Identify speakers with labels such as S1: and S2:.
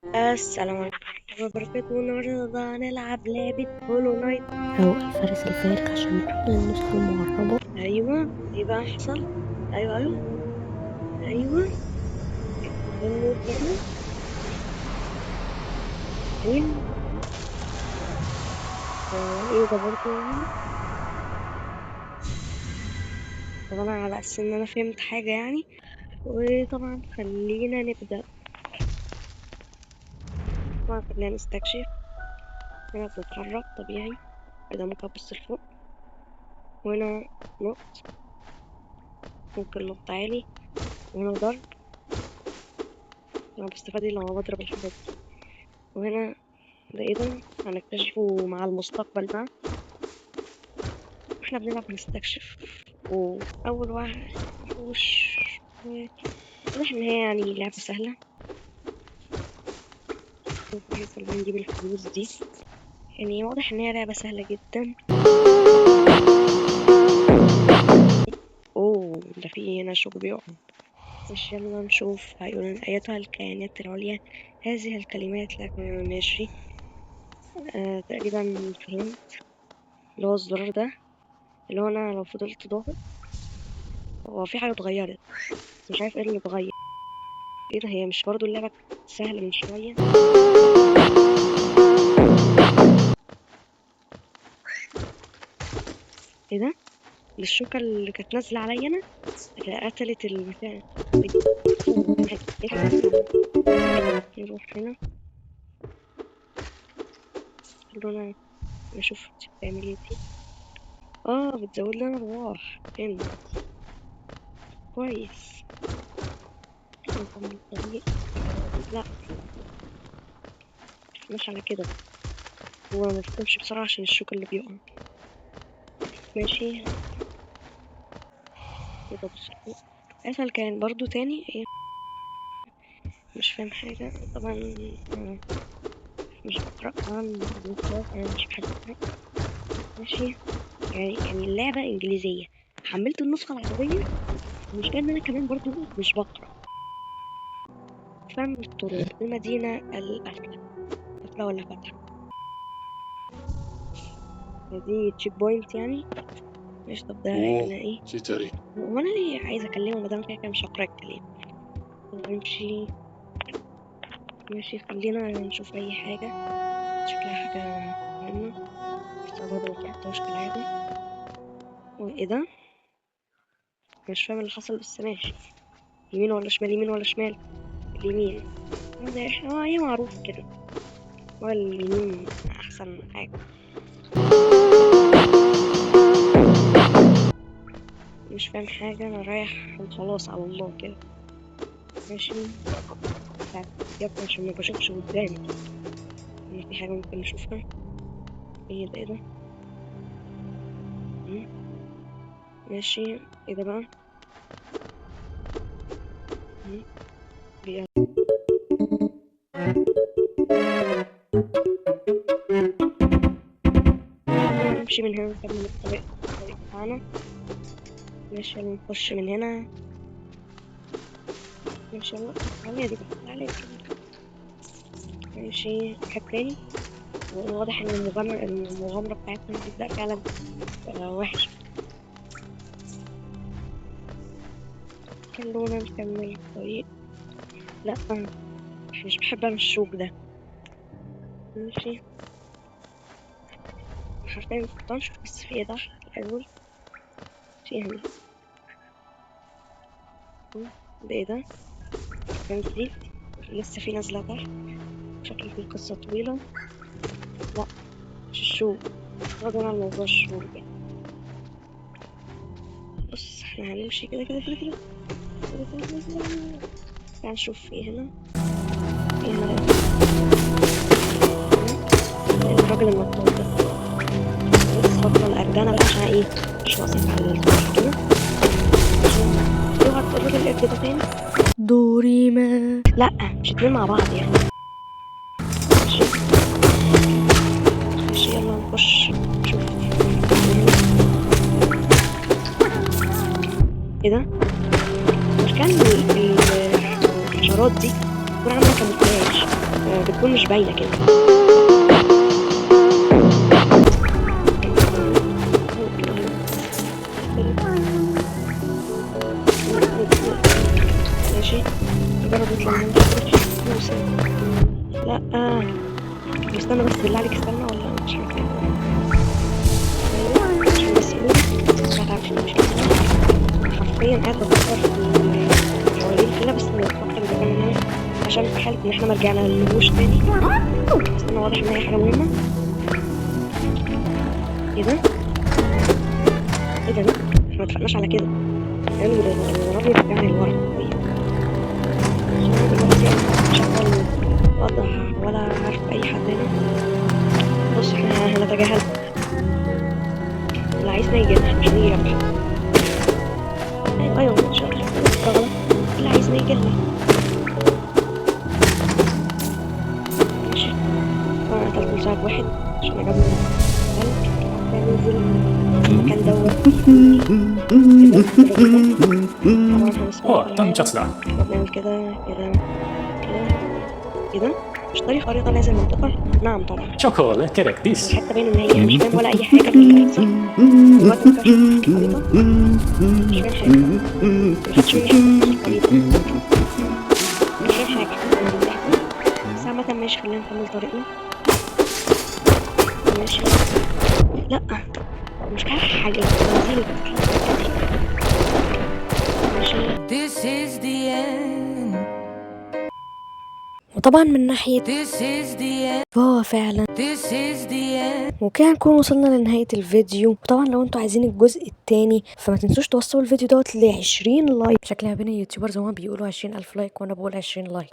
S1: السلام عليكم ورحمة الله وبركاته. النهاردة هنلعب لعبة هولو نايت أو الفارس الفارق عشان نحمل النسخة المعربة. أيوة، إيه بقى حصل؟ أيوة أيوة أيوة. النور هنا فين؟ إيه ده برضه يعني؟ طب أنا على أساس إن أنا فهمت حاجة يعني. وطبعا خلينا نبدأ. طبعا خلينا نستكشف. هنا بنتحرك طبيعي. كده ممكن أبص لفوق. وهنا نط. ممكن نط عالي. وهنا ضرب. أنا بستفاد إيه لما بضرب الحاجات دي. وهنا ده ايه ده؟ هنكتشفه مع المستقبل بقى. واحنا بنلعب هنستكشف. وأول واحد وش واضح إن هي يعني لعبة سهلة. كويس اللي هنجيب الفلوس دي. يعني واضح إن هي لعبة سهلة جدا. أوه، ده في هنا شوك بيقع. مش يلا نشوف. هيقول أيتها الكائنات العليا هذه الكلمات لكن ماشي. تقريبا فهمت. اللي هو الزرار ده اللي هو أنا لو فضلت ضاغط هو في حاجة اتغيرت. بس مش عارف ايه اللي اتغير. ايه ده؟ هي مش برضو اللعبة كانت سهلة من شوية؟ ايه ده؟ دي الشوكة اللي كانت نازلة عليا انا اللي قتلت البتاع. نروح هنا. خلونا نشوف انت بتعملي دي. اه، بتزود لنا ارواح. فهمت. كويس. نكمل الطريق. لا، مش على كده. هو ما بتمشي بسرعة عشان الشوكة اللي بيقع. ماشي. كده بص فوق. اسأل كان برضو تاني ايه؟ مش فاهم حاجة طبعا. آه، مش بقرأ عن خلاص أنا مش بحب أقرأ. ماشي. يعني اللعبة إنجليزية. حملت النسخة العربية. المشكلة إن أنا كمان برضو مش بقرأ. فاهم الطرق المدينة القافلة. قافلة ولا فاتحة؟ دي تشيك بوينت يعني. ماشي. طب ده هنا إيه؟
S2: تيتري.
S1: هو أنا ليه عايزة أكلمه مادام كده كده مش هقرأ الكلام. نمشي. ماشي، خلينا نشوف أي حاجة. شكلها حاجة مهمة. بس أنا برضه مقرأتهاش كالعادة. وإيه ده؟ مش فاهم اللي حصل بس ماشي. يمين ولا شمال؟ يمين ولا شمال؟ اليمين. هي معروفة كده. هو اليمين أحسن حاجة. مش فاهم حاجة. أنا رايح وخلاص على الله كده. ماشي. بتاعت يبقى عشان ما بشوفش قدامي. إن في حاجة ممكن نشوفها. ايه ده؟ ايه ده؟ مم. ماشي. ايه ده بقى؟ مم. بي- نمشي من هنا نكمل الطريق بتاعنا. ماشي، يلا نخش من هنا. ماشي يلا. تعالى دي بقى، تعالى كده. ماشي، حاجة تاني. واضح ان المغامرة بتاعتنا هتبدأ فعلا وحشة. خلونا نكمل الطريق. لا، مش بحب انا الشوك ده. ماشي. حرفيا كنت انشف بس في ايه تحت الاول. في هنا. ده ايه ده؟ كان جديد. لسه في نازلة تحت. شكل في قصة طويلة. لا، مش الشوك. غض عن موضوع الشوك ده. بص احنا هنمشي كده كده كده كده كده كده كده كده. تعال نشوف في هنا. في هنا الراجل النطاط ده. بس بطل أردانة بقى عشان ايه؟ مش ناقصك على الصبح كده. اوعى تقول الراجل القرد ده تاني. دوري ما لا، مش اتنين مع بعض يعني. ماشي. ماشي يلا نخش. نشوف. ايه ده؟ مش كان الحشرات دي بتكون عاملة كاموفلاج، بتكون مش باينة كده. ماشي، نجرب نطلع من لا استنى بس بالله عليك، استنى ولا مش عارفة. ايوه عشان بس يقول ما تعرفش مش حرفيا قاعد بفكر في حوالين كده، بس بفكر اذا كان هنا عشان في حالة ان احنا ما رجعنا للوش تاني. بس انا واضح ان هي حاجة مهمة. ايه ده؟ ايه ده؟ احنا متفقناش على كده يعني. الراجل رجعني لورا. طيب انا دلوقتي مش عارفة الوضع ولا عارفة اي حد هنا. بص احنا هنتجاهل اللي عايزنا يجينا، احنا مش هنيجي جنب حد. ايوه مش غلط، اللي عايزنا يجينا. ماشي، انا قتلت مساعد واحد عشان عجبني الثلج. ننزل المكان دوت كده طبعا هنسمع كل حاجة. نعمل كده كده كده كده. اشتري خريطة لازم منطقة. نعم طبعا. الحتة باين ان هي مش فاهم ولا اي حاجة من اللي بيحصل دلوقتي. ممكن اشوف الخريطة مش فاهم حاجة. مخدش مني حتة في الخريطة، مش فاهم حاجة من اللي بيحصل. بس عامة ماشي، خلينا نكمل طريقنا. ماشي. لأ مش عارف حاجة بنزيل ماشي. وطبعا من ناحية فهو فعلا وكده نكون وصلنا لنهاية الفيديو. وطبعا لو انتوا عايزين الجزء التاني فما تنسوش توصلوا الفيديو دوت ل20 لايك. شكلها بين اليوتيوبرز هما بيقولوا 20,000 لايك وانا بقول 20 لايك.